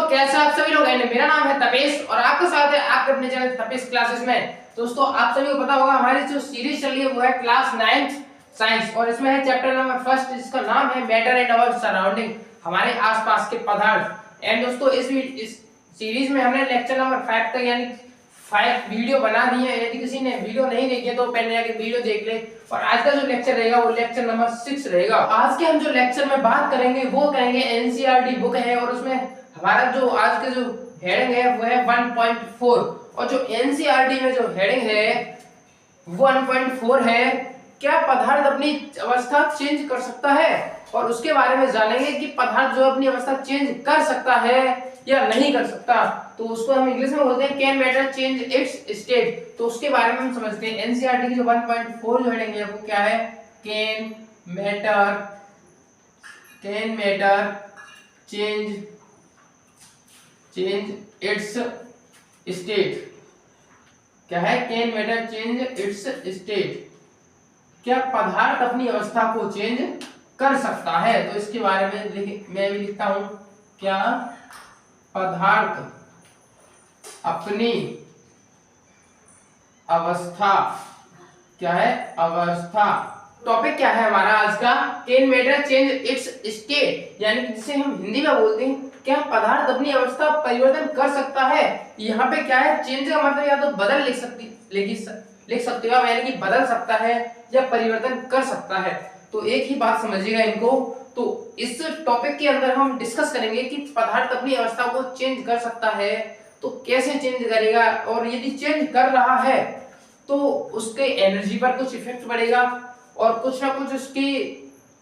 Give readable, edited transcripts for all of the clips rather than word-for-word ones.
कैसे आप सभी लोग हैं। मेरा नाम है तपेश और आपका स्वागत है आपके अपने चैनल तपेश क्लासेस में। दोस्तों आप सभी को पता होगा हमारी जो सीरीज चल रही है वो है क्लास 9th साइंस और इसमें है चैप्टर नंबर फर्स्ट जिसका नाम है मैटर एंड आवर सराउंडिंग, हमारे आसपास के पदार्थ। एंड दोस्तों इस सीरीज में हमने लेक्चर नंबर 5 तक यानी 5 वीडियो बना दी है। यदि किसी ने वीडियो नहीं देखी है तो पहले जाके वीडियो देख ले। और आज का जो लेक्चर रहेगा वो लेक्चर नंबर 6 रहेगा। आज के हम जो लेक्चर में बात करेंगे वो करेंगे एनसीईआरटी बुक है और उसमें हमारा जो आज का जो हेडिंग है वो है 1.4 और जो एनसीईआरटी में जो हेडिंग है 1.4 है क्या पदार्थ अपनी अवस्था चेंज कर सकता है, और उसके बारे में जानेंगे कि पदार्थ जो अपनी अवस्था चेंज कर सकता है या नहीं कर सकता। तो उसको हम इंग्लिश में बोलते हैं can matter change it's state. तो उसके बारे में हम समझते हैं। एनसीईआरटी की जो 1.4 जो हेडिंग है वो क्या है, can matter change it's state. क्या है, can matter change it's state, क्या पदार्थ अपनी अवस्था को चेंज कर सकता है। तो इसके बारे में मैं भी लिखता हूं, क्या पदार्थ अपनी अवस्था, क्या है अवस्था। टॉपिक क्या है हमारा आज का, can matter change it's state, यानी कि जिसे हम हिंदी में बोलते हैं क्या पदार्थ अपनी अवस्था परिवर्तन कर सकता है। यहाँ पे क्या है, चेंज का मतलब या तो बदल लिख सकते हो यानी कि बदल सकता है या परिवर्तन कर सकता है। तो एक ही बात समझिएगा इनको। तो इस टॉपिक के अंदर हम डिस्कस करेंगे कि पदार्थ अपनी अवस्था को चेंज कर सकता है तो कैसे चेंज करेगा, और यदि चेंज कर रहा है तो उसके एनर्जी पर कुछ इफेक्ट पड़ेगा और कुछ ना कुछ उसकी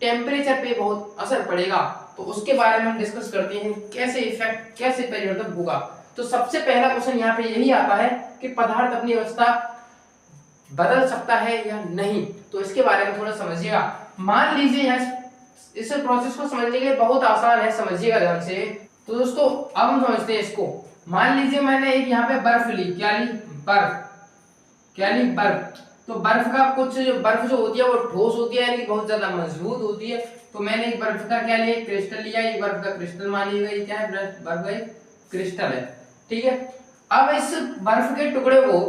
टेम्परेचर पे बहुत असर पड़ेगा। तो उसके बारे में हम डिस्कस करते हैं कैसे इफेक्ट, कैसे परिवर्तन होगा। तो सबसे पहला क्वेश्चन यहाँ पे यही आता है कि पदार्थ अपनी अवस्था बदल सकता है या नहीं। तो इसके बारे में थोड़ा समझिएगा। मान लीजिए इस प्रोसेस को समझने के लिए बहुत आसान है, समझिएगा ध्यान से। तो दोस्तों अब हम समझते हैं इसको। मान लीजिए मैंने एक यहाँ पे बर्फ ली, क्या ली, बर्फ। तो बर्फ का कुछ बर्फ जो होती है वो ठोस होती है यानी कि बहुत ज्यादा मजबूत होती है। तो मैंने एक बर्फ का क्या लिया, क्रिस्टल लिया। ये बर्फ का क्रिस्टल मानिएगा, ये क्या है, बर्फ का क्रिस्टल है, ठीक है। अब इस बर्फ के टुकड़े को,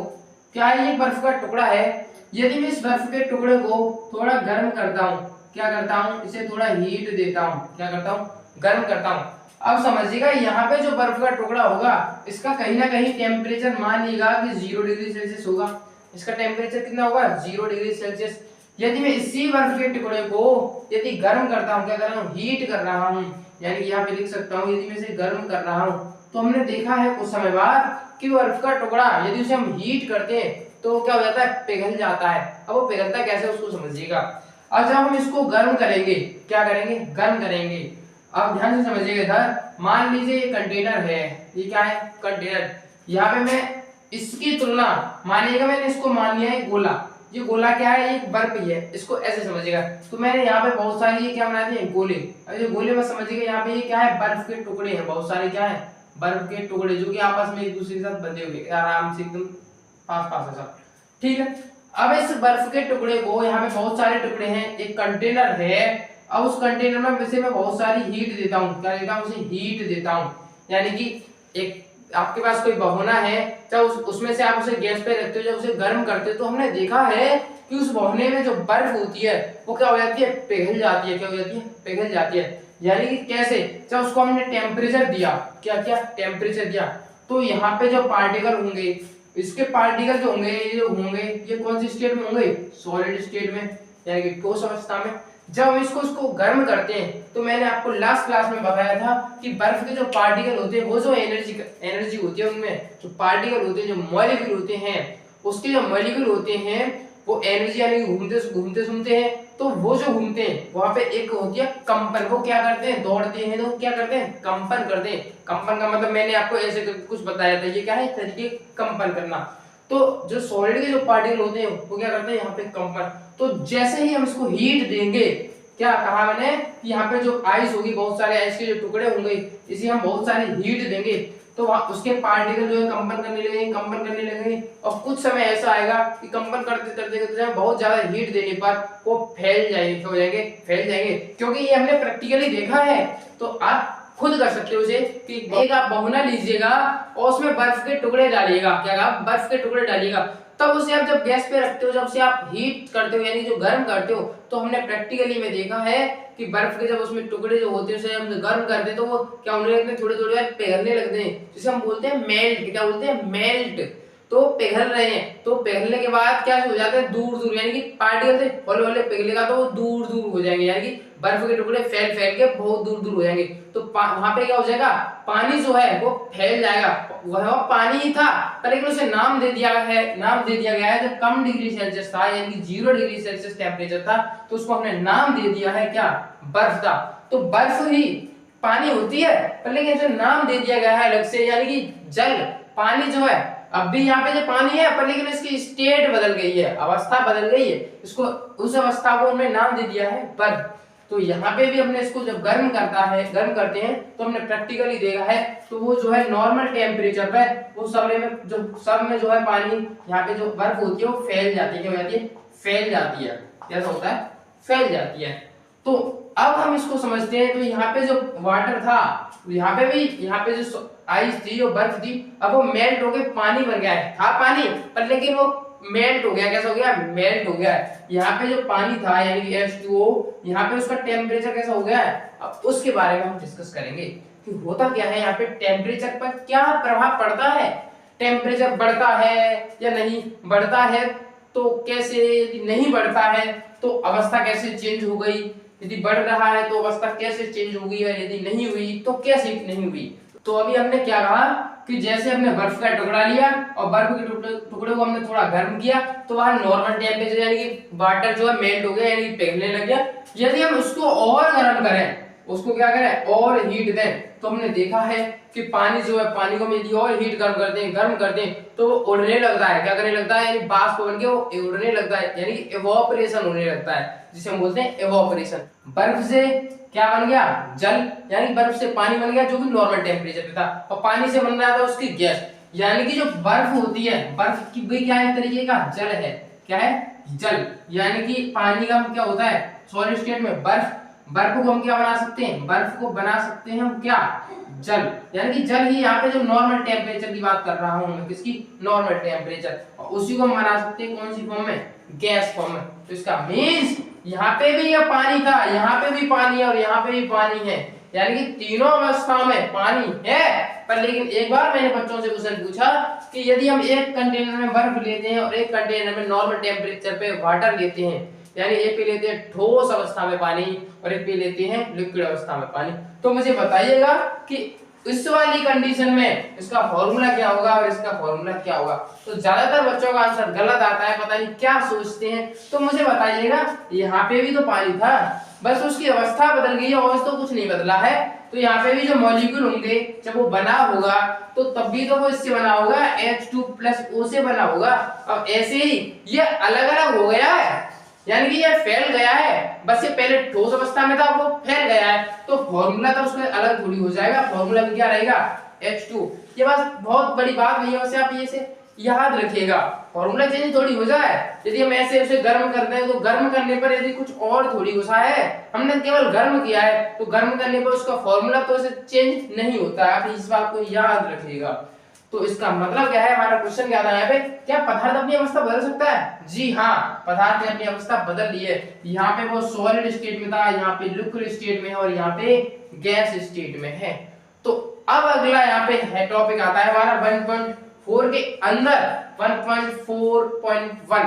क्या है ये बर्फ का टुकड़ा है, यदि मैं इस बर्फ के टुकड़े को थोड़ा गर्म करता हूँ, क्या करता हूँ, इसे थोड़ा हीट देता हूँ, क्या करता हूँ, गर्म करता हूँ। अब समझिएगा यहाँ पे जो बर्फ का टुकड़ा होगा इसका कहीं ना कहीं टेम्परेचर मान लीजिएगा कि 0 डिग्री सेल्सियस होगा। इसका टेम्परेचर कितना होगा, 0 डिग्री सेल्सियस। यदि मैं इसी बर्फ के टुकड़े को यदि गर्म करता हूँ, क्या कर रहा हूँ, हीट कर रहा हूँ, यानी कि यहाँ पे लिख सकता हूँ यदि मैं इसे गर्म कर रहा हूँ, तो हमने देखा है कुछ समय बाद कि बर्फ का टुकड़ा यदि उसे हम हीट करते हैं तो क्या हो जाता है, पिघल जाता है। अब वो पिघलता कैसे उसको समझिएगा। अब जब हम इसको गर्म करेंगे, क्या करेंगे, गर्म करेंगे। अब ध्यान से समझिएगा इधर, मान लीजिए ये कंटेनर है, ये क्या है, कंटेनर। यहाँ पे मैं इसकी तुलना, मानिएगा मैंने इसको मान लिया है गोला। ये गोला क्या है, एक बर्फ ही है, इसको ऐसे समझिएगा। तो मैंने यहाँ पे बहुत सारे ये क्या बना दिए, गोले। अब ये गोले में समझिएगा यहाँ पे ये क्या है, बर्फ के टुकड़े हैं, बहुत सारे क्या है, बर्फ के टुकड़े जो कि आपस में एक दूसरे के साथ बंधे हुए आराम से एकदम पास है सब, ठीक है। अब इस बर्फ के टुकड़े को, यहाँ पे बहुत सारे टुकड़े हैं, एक कंटेनर है। अब उस कंटेनर में वैसे मैं बहुत सारी हीट देता हूँ, क्या देता हूँ, उसे हीट देता हूँ। यानी कि एक आपके पास कोई भगोना है, चाहे उसमें से आप उसे गैस पे रखते हो, जब उसे गर्म करते हो तो हमने देखा है कि उस भगोने में जो बर्फ होती है वो क्या हो जाती है, पिघल जाती है। क्या हो जाती है, पिघल जाती है। यानी कि कैसे, जब उसको हमने टेम्परेचर दिया, क्या क्या टेम्परेचर दिया, तो यहाँ पे जो पार्टिकल होंगे, इसके पार्टिकल जो होंगे ये कौन सी स्टेट में होंगे, सॉलिड स्टेट में, यानी कि ठोस अवस्था में। जब हम इसको गर्म करते हैं तो मैंने आपको लास्ट क्लास में बताया था कि बर्फ के जो पार्टिकल होते हैं वो जो एनर्जी होती है, उनमें जो पार्टिकल होते हैं, जो मॉलिक्यूल होते हैं, उसके जो मॉलिक्यूल होते हैं वो एनर्जी यानी घूमते हैं। तो वो जो घूमते हैं वहां पे एक होती है कंपन, वो क्या करते हैं, दौड़ते हैं, तो क्या करते हैं, कंपन करते हैं। कंपन का मतलब मैंने आपको ऐसे कुछ बताया था, ये क्या है, तरीके कंपन करना। तो जो सॉलिड के जो पार्टिकल होते हैं वो क्या करते हैं, यहाँ पे कंपन। तो जैसे ही हम इसको हीट देंगे, क्या कहा मैंने, यहाँ पे जो आइस होगी, बहुत सारे आइस के जो टुकड़े होंगे, इसे हम बहुत सारे हीट देंगे तो उसके पार्टिकल जो है कंपन करने लगेंगे। और कुछ समय ऐसा आएगा कि कंपन करते बहुत ज्यादा हीट देने पर वो फैल जाएंगे, क्योंकि ये हमने प्रैक्टिकली देखा है। तो आप खुद कर सकते हो उसे कि एक आप भगोना लीजिएगा और उसमें बर्फ के टुकड़े डालिएगा। क्या आप बर्फ के टुकड़े डालिएगा, तब उसे आप जब गैस पे रखते हो, जब उसे आप हीट करते हो यानी जो गर्म करते हो, तो हमने प्रैक्टिकली में देखा है कि बर्फ के जब उसमें टुकड़े जो होते हैं उसे हम गर्म करते हैं तो वो क्या होने लगते हैं, थोड़े थोड़े पिघलने लगते हैं, जिसे हम बोलते हैं मेल्ट। क्या बोलते हैं? मेल्ट। तो पिघल रहे हैं, तो पिघलने के बाद क्या हो जाता है, दूर दूर यानी कि पार्टिकल से हौले हौले पिघलेगा तो वो दूर दूर हो जाएंगे, यानी कि बर्फ के टुकड़े फैल फैल के बहुत दूर दूर हो जाएंगे। तो वहां पे क्या हो जाएगा, पानी जो है वो फैल जाएगा। वह पानी ही था पर लेकिन उसे नाम दे दिया गया है जब कम डिग्री सेल्सियस था यानी कि 0 डिग्री सेल्सियस टेम्परेचर था, तो उसको हमने नाम दे दिया है क्या, बर्फ था। तो बर्फ ही पानी होती है पर लेकिन इसे नाम दे दिया गया है अलग से, यानी कि जल। पानी जो है अब भी यहाँ पे जो पानी है पर लेकिन इसकी स्टेट बदल गई है, अवस्था बदल गई है, इसको उस अवस्था को हमने नाम दे दिया है बर्फ। तो यहाँ पे भी हमने इसको जब गर्म करते हैं तो हमने प्रैक्टिकली देखा है, तो वो जो है नॉर्मल टेम्परेचर पे वो सब में जो है पानी यहाँ पे जो बर्फ होती है वो फैल जाती है। क्या हो जाती है? फैल जाती है। कैसा होता है? फैल जाती है। तो अब हम इसको समझते हैं, तो यहाँ पे जो वाटर था, यहाँ पे जो आइस थी, जो बर्फ थी, अब वो मेल्ट होके पानी बन गया है। था पानी पर लेकिन वो मेल्ट हो गया। कैसा हो गया? मेल्ट हो गया है। यहाँ पे जो पानी था यानी कि H2O, यहाँ पे उसका टेम्परेचर कैसा हो गया है, अब उसके बारे में हम डिस्कस करेंगे कि होता क्या है यहाँ पे, टेम्परेचर पर क्या प्रभाव पड़ता है। टेम्परेचर बढ़ता है या नहीं बढ़ता है, तो कैसे, यदि नहीं बढ़ता है तो अवस्था कैसे चेंज हो गई, यदि बढ़ रहा है तो अवस्था कैसे चेंज होगी, और यदि नहीं हुई तो कैसे नहीं हुई। तो अभी हमने क्या कहा कि जैसे हमने बर्फ का टुकड़ा लिया और बर्फ के टुकड़े को हमने थोड़ा गर्म किया तो वहां नॉर्मल टेम्परेचर यानी कि वाटर जो है मेल्ट हो गया यानी कि पिघलने लग गया। यदि हम उसको और गर्म करें, उसको क्या करें और हीट दें, तो हमने देखा है कि पानी जो है, पानी को हम यदि और हीट गर्म करते हैं तो वो उड़ने लगता है। क्या करने लगता है, यानी बाष्प बन के वो उड़ने लगता है, यानी कि इवोपरेशन होने लगता है, जिसे हम बोलते हैं इवोपरेशन। बर्फ से क्या बन गया, जल, यानी बर्फ से पानी बन गया जो कि नॉर्मल टेम्परेचर पे था, और पानी से बन रहा था उसकी गैस। यानी कि जो बर्फ होती है, बर्फ की भी क्या है, तरीके का जल है। क्या है? जल। यानी कि पानी का क्या होता है, सॉलिड स्टेट में बर्फ को हम क्या बना सकते हैं, बर्फ को बना सकते हैं हम क्या, जल। यानी कि जल ही यहाँ पे जो नॉर्मल टेम्परेचर की बात कर रहा हूँ मैं, किसकी, नॉर्मल टेम्परेचर, और उसी को हम बना सकते हैं कौन सी फॉर्म में, गैस फॉर्म में। तो इसका मीन्स यहाँ पे भी यह पानी था, यहाँ पे भी पानी है और यहाँ पे भी पानी है, यानी कि तीनों अवस्थाओं में पानी है। पर लेकिन एक बार मैंने बच्चों से क्वेश्चन पूछा कि यदि हम एक कंटेनर में बर्फ लेते हैं और एक कंटेनर में नॉर्मल टेम्परेचर पे वाटर लेते हैं, यानी एक पे लेते हैं ठोस अवस्था में पानी और एक पे लेते हैं लिक्विड अवस्था में पानी, तो मुझे बताइएगा कि इस वाली कंडीशन में इसका फॉर्मूला क्या होगा और इसका फॉर्मूला क्या होगा। तो ज्यादातर बच्चों का आंसर गलत आता है, पता नहीं क्या सोचते हैं। तो मुझे बताइएगा, यहाँ पे भी तो पानी था, बस उसकी अवस्था बदल गई है और तो कुछ नहीं बदला है। तो यहाँ पे भी जो मॉलिक्यूल होंगे जब वो बना होगा तो तब भी तो वो इससे बना होगा, H2+O से बना होगा। अब ऐसे ही ये अलग अलग हो गया है, यानी कि ये फैल गया है, बस ये पहले ठोस अवस्था में था वो फैल गया है, तो फॉर्मूला तो उसका अलग थोड़ी हो जाएगा। फॉर्मूला भी क्या रहेगा, H2। ये बस बहुत बड़ी बात नहीं है, वैसे आप ये से याद रखिएगा, फॉर्मूला चेंज थोड़ी हो जाए। यदि हम ऐसे उसे गर्म करते हैं तो गर्म करने पर यदि कुछ और थोड़ी घुसा है, हमने केवल गर्म किया है, तो गर्म करने पर उसका फॉर्मूला तो ऐसे चेंज नहीं होता है। आप इस बात को याद रखिएगा। तो इसका मतलब क्या है, हमारा क्वेश्चन क्या था यहाँ पे, क्या पदार्थ अपनी अवस्था बदल सकता है? जी हाँ, पदार्थ ने अपनी अवस्था बदल ली है। यहाँ पे वो सॉलिड स्टेट में था, यहाँ पे लिक्विड स्टेट में है और यहाँ पे गैस स्टेट में है। तो अब अगला यहाँ पे है टॉपिक आता है हमारा 1.4 के अंदर 1.4.1।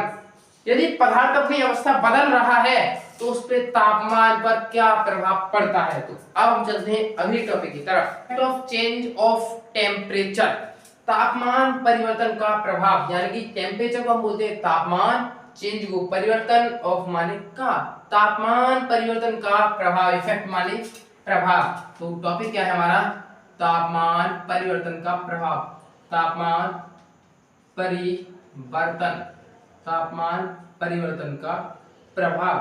यदि पदार्थ अपनी अवस्था बदल रहा है तो उस पे तापमान पर क्या प्रभाव पड़ता है। तो अब हम चलते हैं अगले टॉपिक की तरफ, ऑफ चेंज ऑफ टेम्परेचर, तापमान परिवर्तन का प्रभाव। यानी कि टेम्परेचर को हम बोलते हैं तापमान, चेंज को परिवर्तन, ऑफ माने का, तापमान परिवर्तन का प्रभाव, इफेक्ट माने प्रभाव। तो टॉपिक क्या है हमारा, तापमान परिवर्तन का प्रभाव, तापमान परिवर्तन, तापमान परिवर्तन का प्रभाव।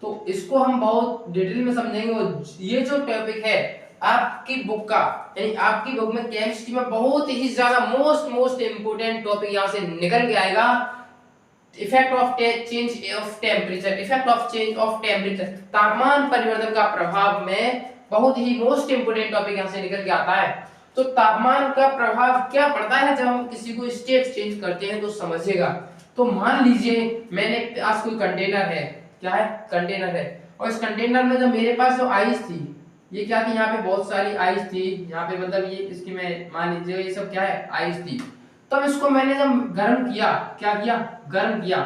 तो इसको हम बहुत डिटेल में समझेंगे। ये जो टॉपिक है आपकी बुक का, यानी आपकी बुक में केमिस्ट्री में बहुत ही ज्यादा मोस्ट इंपोर्टेंट टॉपिक यहां से निकल के आएगा। Effect of change of temperature, effect of change of temperature, तापमान परिवर्तन का प्रभाव में बहुत ही मोस्ट इंपोर्टेंट टॉपिक यहाँ से निकल के आता है। तो तापमान का प्रभाव क्या पड़ता है जब हम किसी को स्टेट चेंज करते हैं, तो समझिएगा। तो मान लीजिए मैंने पास कोई कंटेनर है, क्या है, कंटेनर है, और इस कंटेनर में जो मेरे पास जो आइस थी, ये क्या थी, यहाँ पे बहुत सारी आइस थी, यहाँ पे मतलब ये इसकी मैं मान लीजिए ये सब क्या है, आइस थी। तब इसको मैंने जब गर्म किया, क्या किया, गर्म किया,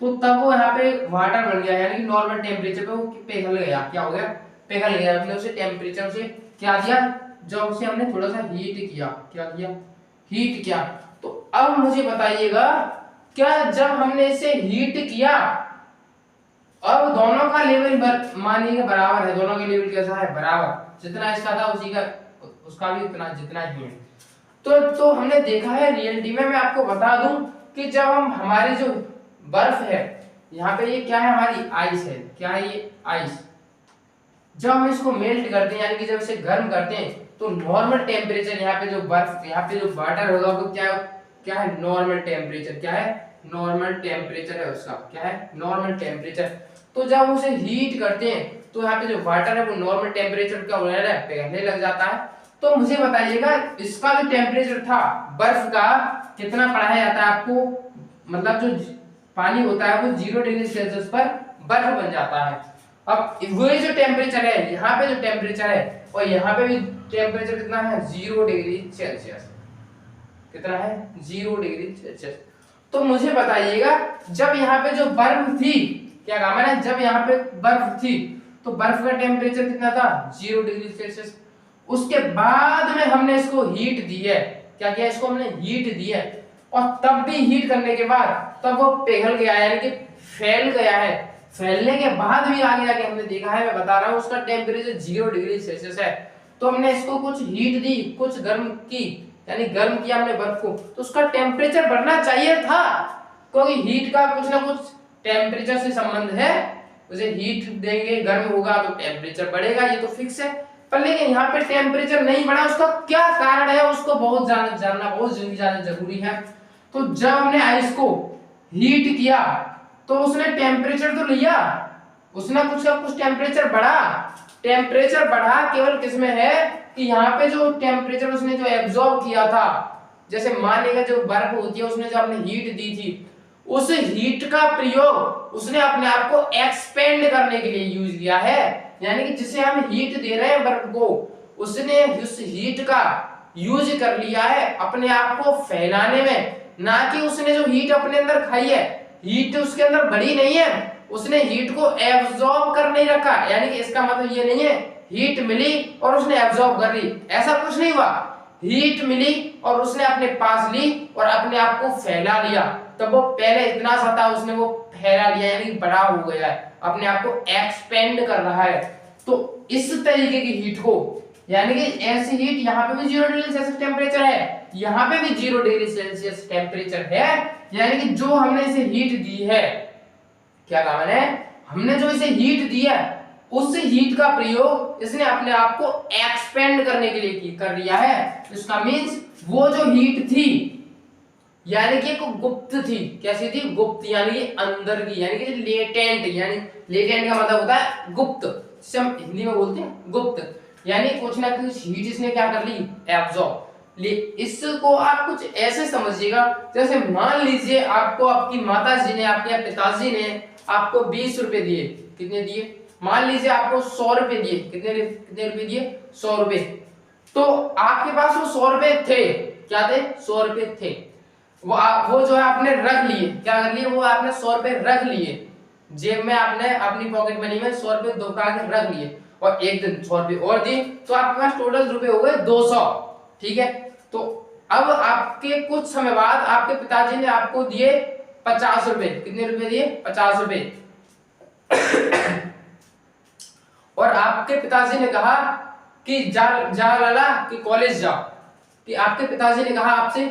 तो तब वो यहाँ पे वाटर बन गया, यानी कि नॉर्मल टेम्परेचर पे वो पिघल गया, क्या हो गया, पिघल गया। हमने उसे टेम्परेचर से क्या दिया, जब उसे हमने थोड़ा सा हीट किया, क्या किया, हीट किया। तो अब मुझे बताइएगा, क्या जब हमने इसे हीट किया, अब दोनों का लेवल मानिए बराबर है, दोनों का लेवल कैसा है, बराबर, जितना इसका था उसी का उसका भी उतना जितना ही है। तो हमने देखा है रियलिटी में, मैं आपको बता दूं कि जब हम हमारी जो बर्फ है, यहाँ पे ये क्या है, हमारी आइस है, क्या है ये आइस, जब हम इसको मेल्ट करते हैं, यानी कि जब इसे गर्म करते हैं, तो नॉर्मल टेम्परेचर यहाँ पे जो बर्फ, यहाँ पे जो वाटर होगा वो क्या क्या है, नॉर्मल टेम्परेचर, क्या है, नॉर्मल टेम्परेचर है उसका, क्या है, नॉर्मल टेम्परेचर। तो जब उसे हीट करते हैं तो यहाँ पे जो वाटर है वो नॉर्मल टेम्परेचर का पिघलने लग जाता है। तो मुझे बताइएगा इसका जो टेम्परेचर था बर्फ का कितना पढ़ाया जाता है आपको, मतलब जो पानी होता है वो 0 डिग्री सेल्सियस पर बर्फ बन जाता है। अब वही जो टेम्परेचर है, यहाँ पे जो टेम्परेचर है और यहाँ पे भी टेम्परेचर कितना है, 0 डिग्री सेल्सियस, कितना है, 0 डिग्री सेल्सियस। तो मुझे बताइएगा जब यहाँ पे जो बर्फ थी, क्या काम है, जब यहाँ पे बर्फ थी तो बर्फ का टेम्परेचर कितना था, 0 डिग्री सेल्सियस। उसके बाद में हमने इसको हीट दी है, क्या किया, इसको हमने हीट दी है, और तब भी हीट करने के बाद तब वो पिघल गया, यानी कि फैल गया है। फैलने के बाद भी आगे जाके हमने देखा है, मैं बता रहा हूँ, उसका टेम्परेचर 0 डिग्री सेल्सियस है। तो हमने इसको कुछ हीट दी, कुछ गर्म की, यानी गर्म किया हमने बर्फ को, तो उसका टेम्परेचर बढ़ना चाहिए था, क्योंकि हीट का कुछ ना कुछ टेम्परेचर से संबंध है। उसे हीट देंगे, गर्म होगा तो टेम्परेचर बढ़ेगा, ये तो फिक्स है। पर लेकिन यहाँ पे टेम्परेचर नहीं बढ़ा, उसका क्या कारण है, उसको बहुत जानना बहुत ज्यादा जरूरी है। तो जब हमने आइस को हीट किया तो उसने टेम्परेचर तो लिया, उसने कुछ का कुछ टेम्परेचर बढ़ा। टेम्परेचर बढ़ा केवल किसमें है कि यहाँ पे जो टेम्परेचर उसने जो एब्जॉर्ब किया था, जैसे मान लीजिए जो बर्फ होती है उसने जो आपने हीट दी थी, उस हीट का प्रयोग उसने अपने आप को एक्सपेंड करने के लिए यूज किया है। यानी कि जिसे हम हीट दे रहे हैं बर्फ को, उसने उस हीट का यूज कर लिया है अपने आप को फैलाने में, ना कि उसने जो हीट अपने अंदर खाई है, हीट उसके अंदर बढ़ी नहीं है, उसने हीट को एब्जॉर्ब कर नहीं रखा। यानी कि इसका मतलब ये नहीं है हीट मिली और उसने एब्जॉर्ब कर ली, ऐसा कुछ नहीं हुआ। हीट मिली और उसने अपने पास ली और अपने आप को फैला लिया। तब वो पहले इतना सा था, उसने वो फैला लिया, यानी बड़ा हो गया है, अपने आप को एक्सपेंड कर रहा है। तो इस तरीके की हीट को, यानी कि ऐसी हीट, यहाँ पे भी 0 डिग्री सेल्सियस टेम्परेचर है, यहाँ पे भी 0 डिग्री सेल्सियस टेम्परेचर है, यानी कि जो हमने इसे हीट दी है, क्या कहा मैंने, हमने जो इसे हीट दी है, उस हीट का प्रयोग इसने अपने आप को एक्सपेंड करने के लिए कर लिया है। इसका मींस वो जो हीट थी, यानी कि गुप्त थी, कैसी थी, गुप्त, यानी कि अंदर की, यानी कि लेटेंट, यानी लेटेंट का मतलब होता है गुप्त, जिसे हम हिंदी में बोलते हैं गुप्त, यानी कुछ ना कुछ हीट इसने क्या कर ली, एब्जॉर्ब। इसको आप कुछ ऐसे समझिएगा, जैसे मान लीजिए आपको आपकी माता जी ने, आपके पिताजी ने आपको 20 रुपए दिए, कितने दिए, मान लीजिए आपको 100 रुपए दिए, कितने रुपए दिए, 100 रुपए। तो आपके पास वो 100 रुपए थे, क्या थे, 100 रुपए थे, वो जो है आपने रख लिए, क्या कर लिए, वो आपने 100 रुपए रख लिए जेब में, आपने अपनी पॉकेट मनी में 100 रुपए दुबका के रख लिए, और एक दिन 100 रुपए और दिए, तो आपके पास टोटल रुपए हो गए 200, ठीक है। तो अब आपके कुछ समय बाद आपके पिताजी ने आपको दिए 50 रुपए, कितने रुपए दिए, 50 रुपए। और आपके पिताजी ने कहा कि जा लाला कि कॉलेज जाओ, कि आपके पिताजी ने कहा आपसे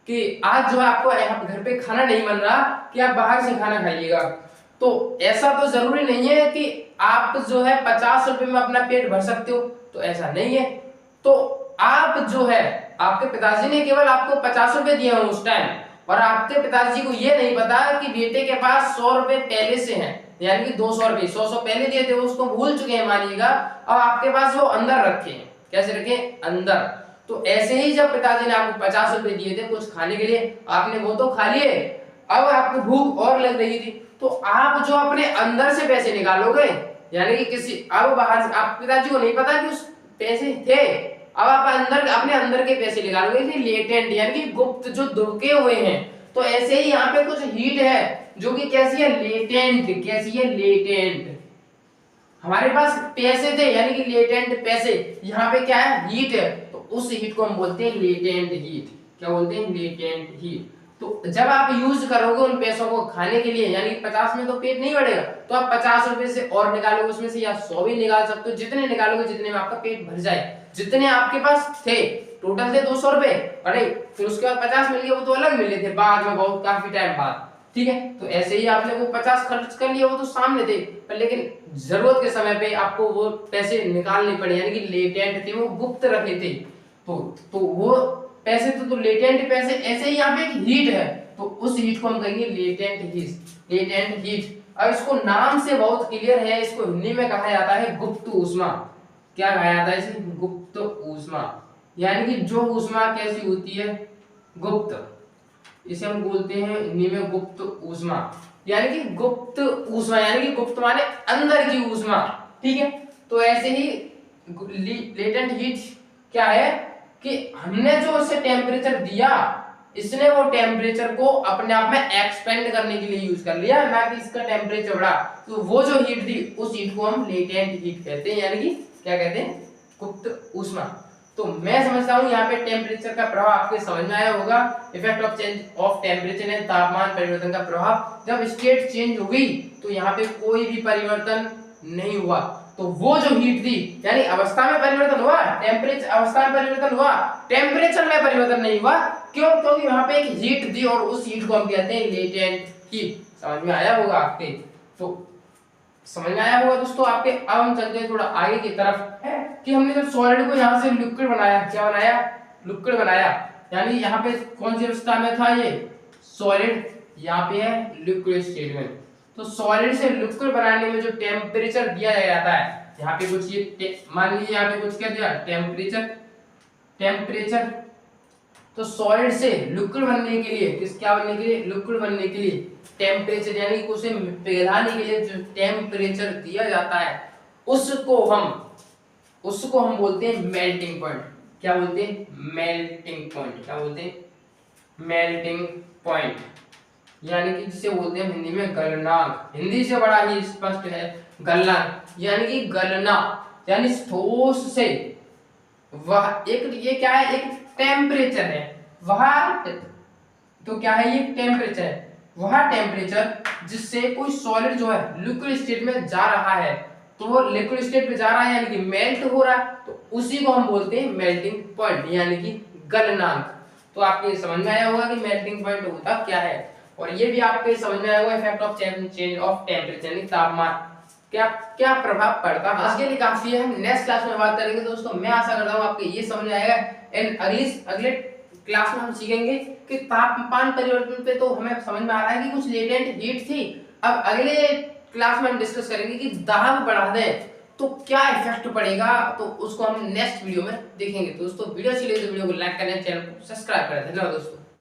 कि आज जो है आपको यहाँ घर पे खाना नहीं बन रहा, कि आप बाहर से खाना खाइएगा। तो ऐसा तो जरूरी नहीं है कि आप जो है 50 रुपए में अपना पेट भर सकते हो, तो ऐसा नहीं है। तो आप जो है, आपके पिताजी ने केवल आपको 50 रुपए दिए हैं उस टाइम, और आपके पिताजी को ये नहीं पता कि बेटे के पास 100 रुपए पहले से हैं, यानी कि 200 रुपए, 100 पहले दिए थे उसको भूल चुके हैं मानिएगा, अब आपके पास वो अंदर रखे हैं। कैसे रखे? अंदर। तो ऐसे ही जब पिताजी ने आपको 50 रुपए दिए थे कुछ खाने के लिए, आपने वो तो खा लिए, अब आपको भूख और लग रही थी, तो आप जो अपने अंदर से पैसे निकालोगे, यानी कि किसी, अब बाहर से आप पिताजी को नहीं पता कि उस पैसे थे, अब आप अंदर अपने अंदर के पैसे निकालोगे, लेटेंट यानी कि गुप्त, जो दुबके हुए हैं। तो ऐसे ही यहाँ पे कुछ हीट है जो कि कैसी है? लेटेंट। कैसी है? लेटेंट। हमारे पास पैसे थे यानी कि लेटेंट पैसे, यहाँ पे क्या है? हीट है, तो उस हीट को हम बोलते हैं लेटेंट हीट। क्या बोलते हैं? Latent heat. तो जब आप यूज करोगे उन पैसों को खाने के लिए, यानी 50 में तो पेट नहीं बढ़ेगा, तो आप 50 रुपए से और निकालोगे उसमें से, या 100 भी निकाल सकते हो, जितने निकालोगे जितने में आपका पेट भर जाए। जितने आपके पास थे, टोटल थे 200 रुपए, अरे फिर उसके बाद 50 मिल गए, वो तो अलग मिले थे बाद में, बहुत काफी टाइम बाद, ठीक है। तो ऐसे ही आपने वो 50 खर्च कर लिया, वो तो सामने थे, पर लेकिन जरूरत के समय पे आपको वो पैसे निकालने पड़े, यानी कि लेटेंट थे, वो गुप्त रखे थे। तो वो पैसे तो लेटेंट पैसे, ऐसे ही यहाँ पे एक हीट है, तो उस हीट को हम कहेंगे लेटेंट हीट। Latent heat. अब इसको नाम से बहुत क्लियर है, इसको हिंदी में कहा जाता है गुप्त ऊष्मा। क्या कहा जाता है इसे? गुप्त ऊष्मा। यानी कि जो ऊष्मा कैसी होती है? गुप्त। इसे हम बोलते हैं हिंदी में गुप्त ऊष्मा। यानी कि गुप्त ऊष्मा, यानी कि गुप्त माने अंदर की ऊष्मा, ठीक है। तो ऐसे ही लेटेंट हीट क्या है कि हमने जो इसे टेम्परेचर दिया, इसने वो टेम्परेचर को अपने आप में एक्सपेंड करने के लिए यूज कर लिया, ना कि इसका टेम्परेचर बढ़ा। तो वो जो हीट थी उस हीट को हम लेटेंट हीट कहते हैं, यानी कि क्या कहते हैं? गुप्त ऊष्मा। तो मैं समझता हूँ यहाँ पे टेम्परेचर का प्रभाव आपके समझ में आया होगा। Effect of change of temperature है तापमान परिवर्तन का प्रभाव। जब स्टेट चेंज हो गई तो यहाँ पे कोई भी परिवर्तन नहीं हुआ, तो वो जो हीट थी, यानी अवस्था में परिवर्तन हुआ, टेम्परेचर अवस्था में परिवर्तन हुआ, टेम्परेचर में परिवर्तन नहीं हुआ। क्यों? क्योंकि यहाँ पे एक हीट थी और उस हीट को हम कहते हैं लेटेंट हीट। समझ में आया होगा आपके? तो समझ में आया होगा दोस्तों आपके। अब हम चलते हैं थोड़ा आगे की तरफ, है कि हमने जब सॉलिड को यहाँ से लिक्विड बनाया, क्या बनाया? लिक्विड बनाया। यानी यहाँ पे कौन सी अवस्था में था ये? सॉलिड। यहाँ पे है लिक्विड स्टेट में। तो सॉलिड से लिक्विड बनाने में जो टेम्परेचर दिया जाता है, यहाँ पे कुछ ये मान लीजिए, यहाँ पे कुछ क्या दिया? टेम्परेचर। तो सॉलिड से लिक्विड बनने के लिए, किस क्या बनने के लिए? लिक्विड बनने के लिए टेम्परेचर, यानी कि उसे पिघलाने के लिए जो टेम्परेचर दिया जाता है, उसको हम बोलते हैं मेल्टिंग पॉइंट। क्या बोलते हैं? Melting point. क्या बोलते हैं? Melting point. यानी कि जिसे बोलते हैं हिंदी में गलनांक। हिंदी से बड़ा ही स्पष्ट है गलनांक, यानी कि गलना, यानी ठोस से वह एक, ये क्या है? एक टेम्परेचर है वह, तो क्या है? ये टेम्परेचर है, वह टेम्परेचर जिससे कोई सॉलिड जो है लिक्विड स्टेट में जा रहा है, तो वो लिक्विड स्टेट में जा रहा है यानी कि मेल्ट हो रहा है, तो उसी को हम बोलते हैं मेल्टिंग पॉइंट, यानी कि गलनांक। तो आपके समझ में आया होगा कि मेल्टिंग पॉइंट होता क्या है, और ये भी आपके समझ में आया होगा effect of change of temperature, यानी तापमान क्या क्या प्रभाव पड़ता है। आज के लिए काफी है, हम नेक्स्ट क्लास में बात करेंगे दोस्तों। मैं आशा करता हूँ आपके ये समझ में आएगा। एंड अगले क्लास में हम सीखेंगे कि तापमान परिवर्तन पे तो हमें समझ में आ रहा है कि कुछ लेटेंट हीट थी। अब अगले क्लास में हम डिस्कस करेंगे कि दाब बढ़ा दें तो क्या इफेक्ट पड़ेगा, तो उसको हम नेक्स्ट वीडियो में देखेंगे। दोस्तों वीडियो अच्छी लगी तो वीडियो को लाइक करें, चैनल को सब्सक्राइब करें। धन्यवाद दोस्तों।